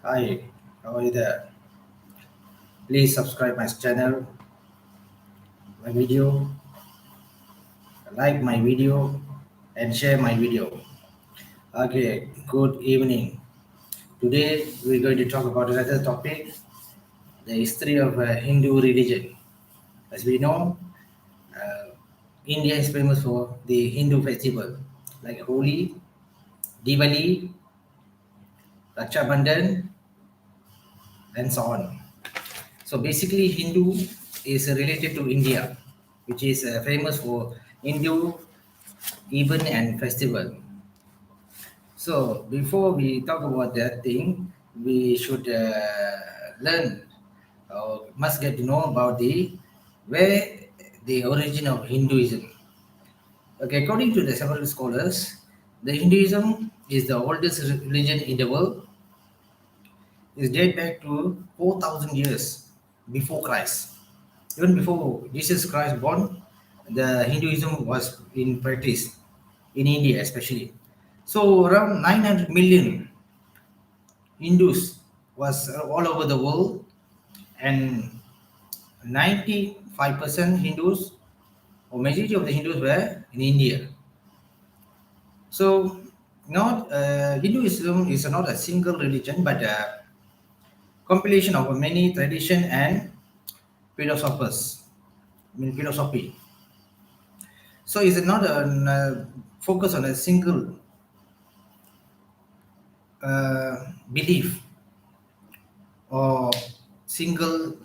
Hi, how are you there? Please subscribe my channel, my video, like my video, and share my video. Okay, good evening. Today we're going to talk about another topic, the history of Hindu religion. As we know, uh, India is famous for the Hindu festival like Holi, Diwali, Raksha Bandhan, and so on. So basically, Hindu is related to India, which is famous for Hindu event and festival. So before we talk about that thing, we should learn or must get to know about the where the origin of Hinduism. Okay, according to the several scholars, the Hinduism is the oldest religion in the world. It date back to 4,000 years before Christ. Even before Jesus Christ born, the Hinduism was in practice in India especially. So around 900 million Hindus was all over the world, and 95% Hindus or majority of the Hindus were in India. So not Hinduism is not a single religion but a compilation of many tradition and philosophers. I mean philosophy. So it's not a focus on a single belief or single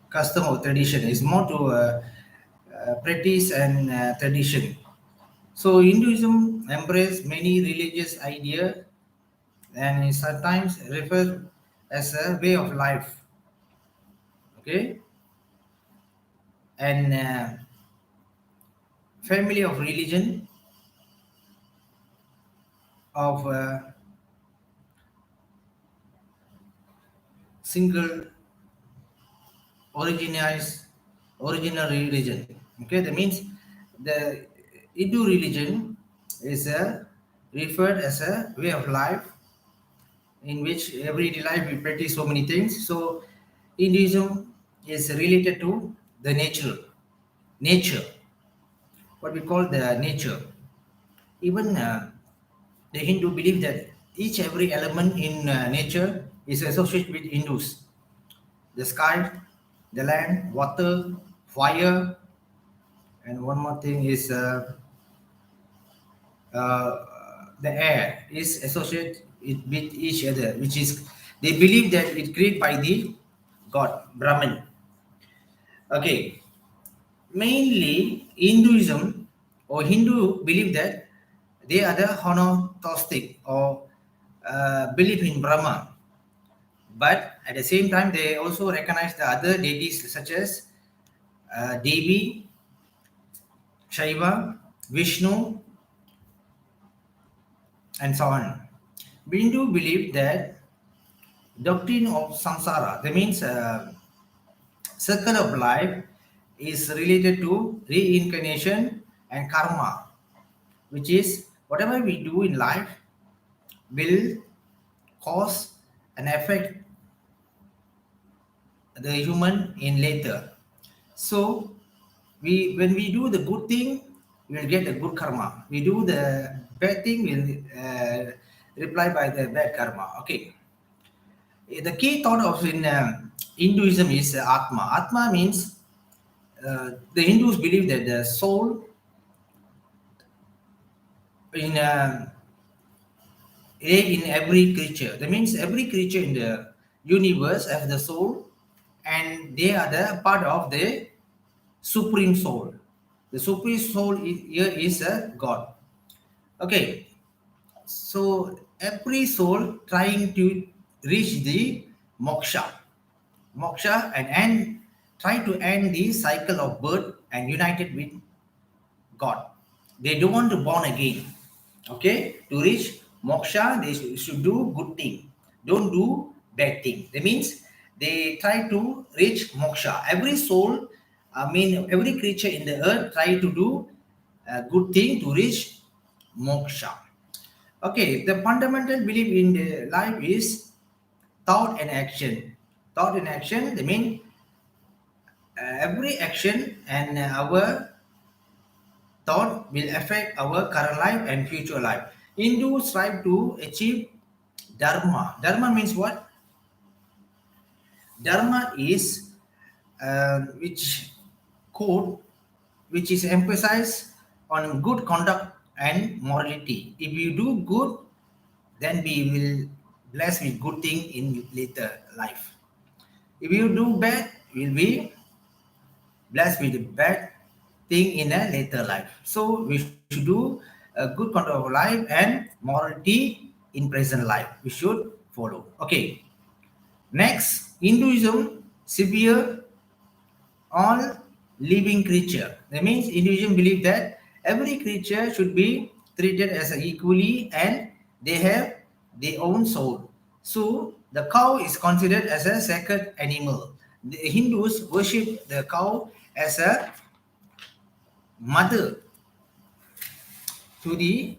custom or tradition. It's more to practice and tradition. So Hinduism embraces many religious ideas and is sometimes referred as a way of life. Okay, and family of religion of single originalized original religion. Okay, that means the Hindu religion is referred as a way of life in which everyday life we practice so many things. So Hinduism is related to the nature, what we call the nature. Even the Hindu believe that each every element in nature is associated with Hindus. The sky, the land, water, fire, and one more thing is the air is associated with each other, which is they believe that it created by the God Brahman. Okay, mainly Hinduism or Hindu believe that they are the monotheistic or believe in Brahma, but at the same time they also recognize the other deities such as Devi, Shiva, Vishnu, and so on. Hindu believe that doctrine of samsara, that means circle of life, is related to reincarnation and karma, which is whatever we do in life will cause and affect the human in later. So we when we do the good thing, we'll get the good karma. We do the bad thing, we'll reply by the bad karma. Okay. The key thought of in Hinduism is Atma. Atma means the Hindus believe that the soul in lay in every creature. That means every creature in the universe has the soul, and they are the part of the supreme soul. The supreme soul here is a God. Okay, so every soul trying to reach the moksha, and try to end the cycle of birth and united with God. They don't want to born again. Okay, to reach moksha, they should do good thing. Don't do bad thing. That means they try to reach moksha. Every soul, I mean, every creature in the earth try to do a good thing to reach moksha. Okay, the fundamental belief in the life is thought and action. Thought and action, they mean every action and our thought will affect our current life and future life. Hindus strive to achieve dharma. Dharma means what? Dharma is which code which is emphasized on good conduct and morality. If you do good, then we will bless with good thing in later life. If you do bad, will be blessed with bad thing in a later life. So we should do a good control of life and morality in present life. We should follow. Okay. Next, Hinduism severe all living creature. That means Hinduism believe that every creature should be treated as equally and they have their own soul. So the cow is considered as a sacred animal. The Hindus worship the cow as a mother to the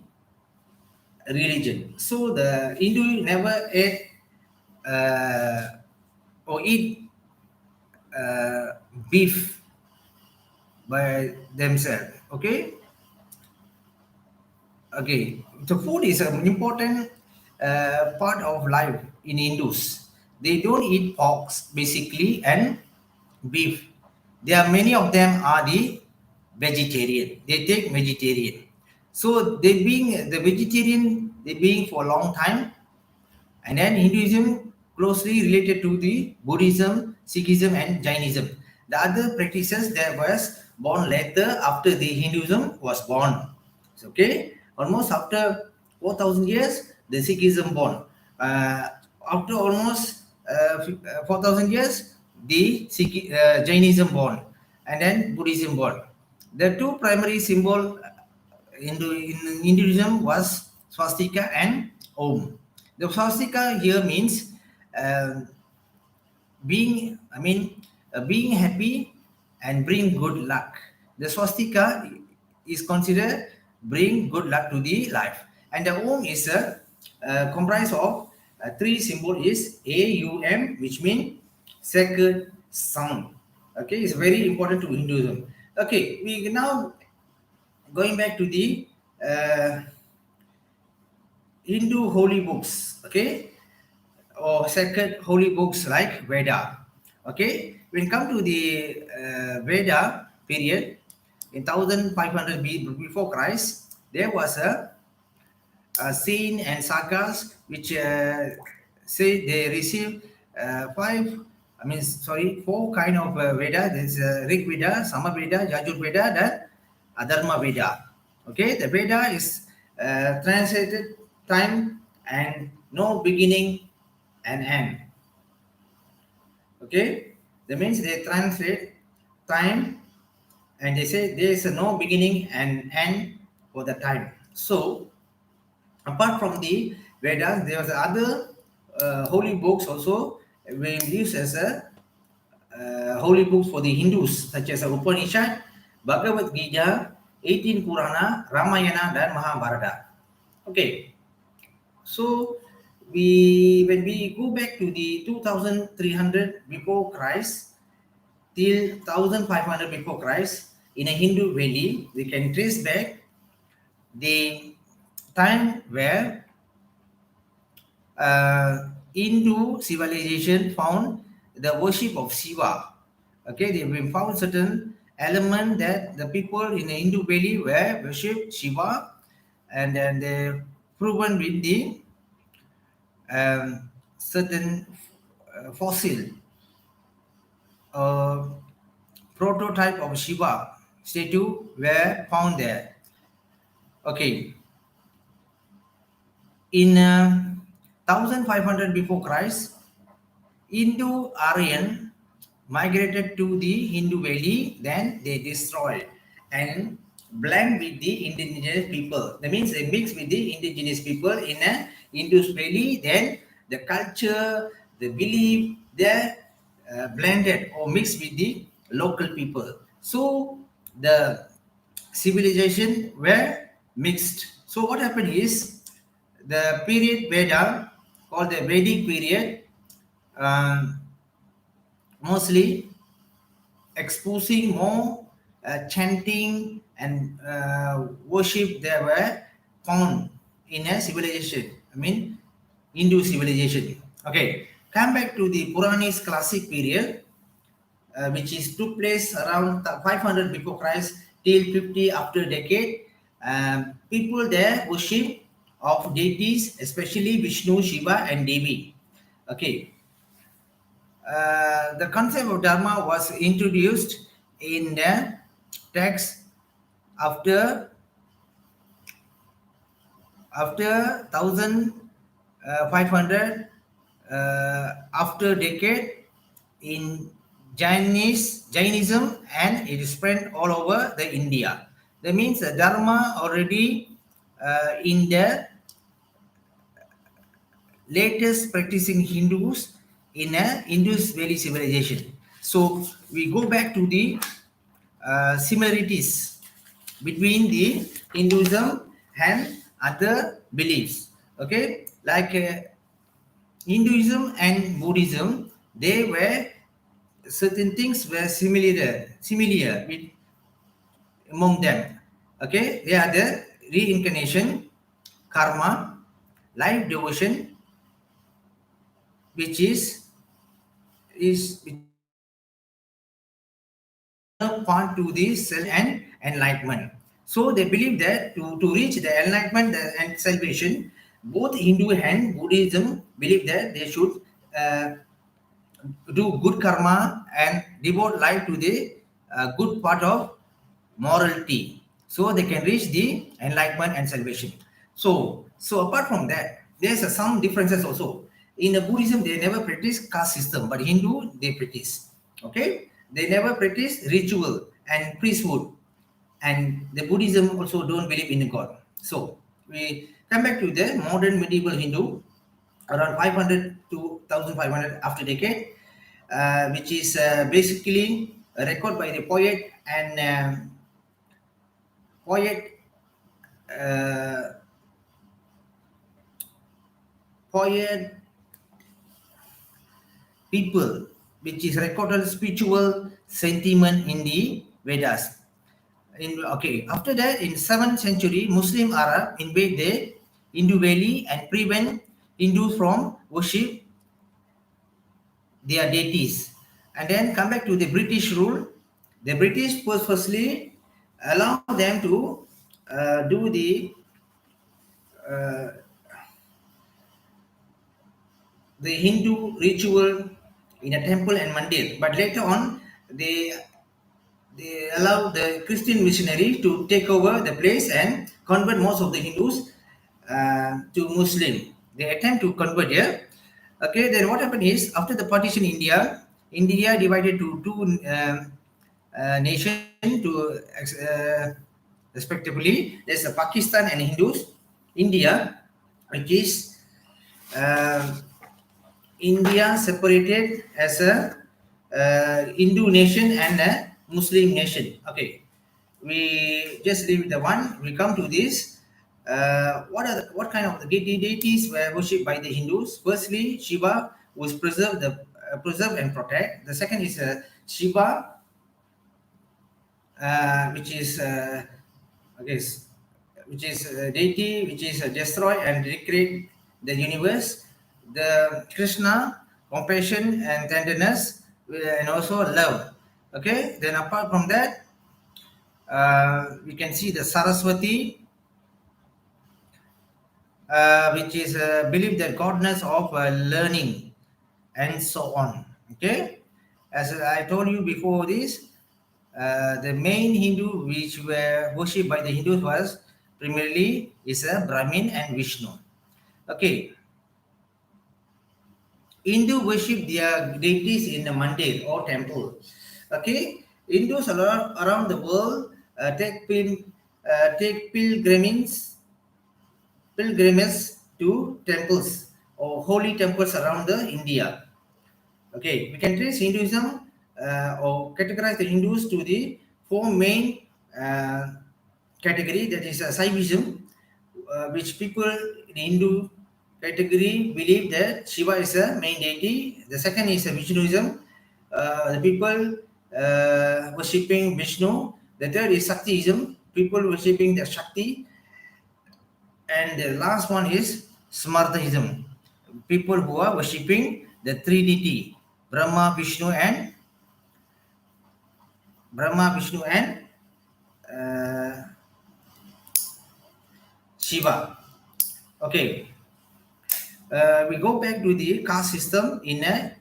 religion. So the Hindu never ate or eat beef by themselves. Okay. Okay, so food is an important part of life in Hindus. They don't eat pork basically and beef. There are many of them are the vegetarian. They take vegetarian. So they being the vegetarian, they being for a long time, and then Hinduism closely related to the Buddhism, Sikhism, and Jainism. The other practices that was born later after the Hinduism was born. So, okay, almost after 4,000 years, the Sikhism born. After almost 4,000 years, the Jainism born, and then Buddhism born. The two primary symbol in Hinduism was swastika and Om. The swastika here means uh, being happy and bring good luck. The swastika is considered bring good luck to the life, and the Om is comprised of three symbol is AUM, which mean sacred sound. Okay, it's very important to Hinduism. Okay, we now going back to the uh, Hindu holy books, okay, or sacred holy books like Veda. Okay, when come to the Veda period in 1500 before Christ, there was a scene and sagas which say they received four kind of Veda. There's Rig Veda, Sama Veda, Yajur Veda, and Adharma Veda. Okay, the Veda is translated time and no beginning and end. Okay, that means they translate time and they say there is no beginning and end for the time. So apart from the Vedas, there was other holy books also being used as a holy books for the Hindus, such as Upanishad, Bhagavad Gita, 18 Purana, Ramayana, dan Mahabharata. Okay, so when we go back to the 2300 before Christ till 1500 before Christ in a Hindu valley, we can trace back the time where Hindu civilization found the worship of Shiva. Okay, they have found certain element that the people in the Hindu valley were worship Shiva, and then they proven with the certain fossil uh, prototype of Shiva statue were found there. Okay, in 1500 before Christ, Indo-Aryan migrated to the Hindu Valley, then they destroyed and blend with the indigenous people. That means they mix with the indigenous people in a Indus Valley, then the culture, the belief, they blended or mixed with the local people. So the civilization were mixed. So what happened is the period Veda called the Vedic period um, mostly exposing more chanting and worship they were found in a civilization. I mean, Hindu civilization. Okay, come back to the Puranis classic period, which is took place around 500 before Christ till 50 after decade. People there worship of deities, especially Vishnu, Shiva, and Devi. Okay, the concept of dharma was introduced in the text after 1500 after decade in Jainism, and it is spread all over the India. That means the dharma already in the latest practicing Hindus in a Indus Valley civilization. So we go back to the similarities between the Hinduism and other beliefs. Okay, like Hinduism and Buddhism, they were certain things were similar with among them. Okay, they are the reincarnation, karma, life devotion, which is path to the self and enlightenment. So they believe that to reach the enlightenment and salvation, both Hindu and Buddhism believe that they should uh, do good karma and devote life to the good part of morality, so they can reach the enlightenment and salvation. So apart from that, there's some differences also. In the Buddhism, they never practice caste system, but Hindu they practice. Okay, they never practice ritual and priesthood, and the Buddhism also don't believe in God. So we come back to the modern medieval Hindu around 500 to 1500 after decade, which is basically a record by the poet and poet uh, poet people, which is recorded spiritual sentiment in the Vedas. Okay, after that, in 7th century, Muslim Arab invade the Hindu Valley and prevent Hindus from worship their deities. And then come back to the British rule. The British was firstly allow them to do uh, the Hindu ritual in a temple and mandir, but later on they they allow the Christian missionary to take over the place and convert most of the Hindus to Muslim. They attempt to convert here. Okay, then what happened is after the partition India divided to two nation to respectively. There's a Pakistan and Hindus. India, which is uh, India separated as a Hindu nation and a Muslim nation. Okay, we just leave the one. We come to this. What kind of the deities were worshipped by the Hindus? Firstly, Shiva was preserve and protect. The second is Shiva, which is okay, which is a deity which is destroy and recreate the universe. The Krishna, compassion and tenderness, and also love. Okay, then apart from that, we can see the Saraswati, which is believe the godness of learning and so on. Okay, as I told you before this, the main Hindu which were worshipped by the Hindus was primarily is a Brahmin and Vishnu. Okay, Hindu worship their deities in the mandir or temple. Okay, Hindus around the world take pilgrimages to temples or holy temples around the India. Okay, we can trace Hinduism or categorize the Hindus to the four main category, that is Saivism, which people in Hindu category believe that Shiva is a main deity. The second is a Vishnuism. The people worshipping Vishnu. The third is Shaktiism. People worshipping the Shakti. And the last one is Smarthism. People who are worshipping the Trinity, Brahma, Vishnu, and uh, Shiva. Okay, we go back to the caste system in a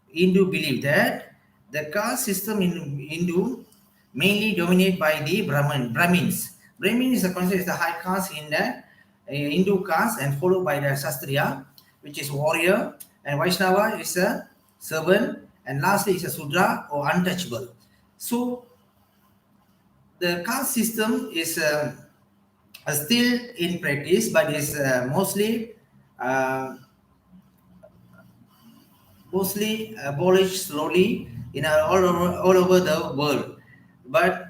Hindu belief that the caste system in Hindu mainly dominated by the Brahmins. Brahmin is considered as the high caste in the Hindu caste and followed by the Sastriya, which is warrior, and Vaishnava is a servant, and lastly is a Sudra or untouchable. So the caste system is still in practice, but is uh, mostly abolished slowly in all over the world. But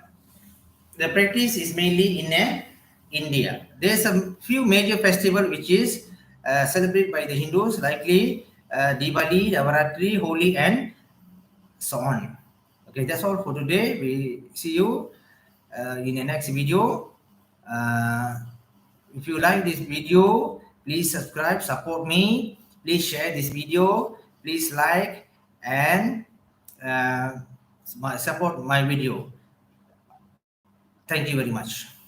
the practice is mainly in India. There's a few major festival which is celebrated by the Hindus, likely Diwali, Navaratri, Holi, and so on. Okay, that's all for today. We see you in the next video. Uh, if you like this video, please subscribe, support me. Please share this video. Please like and support my video. Thank you very much.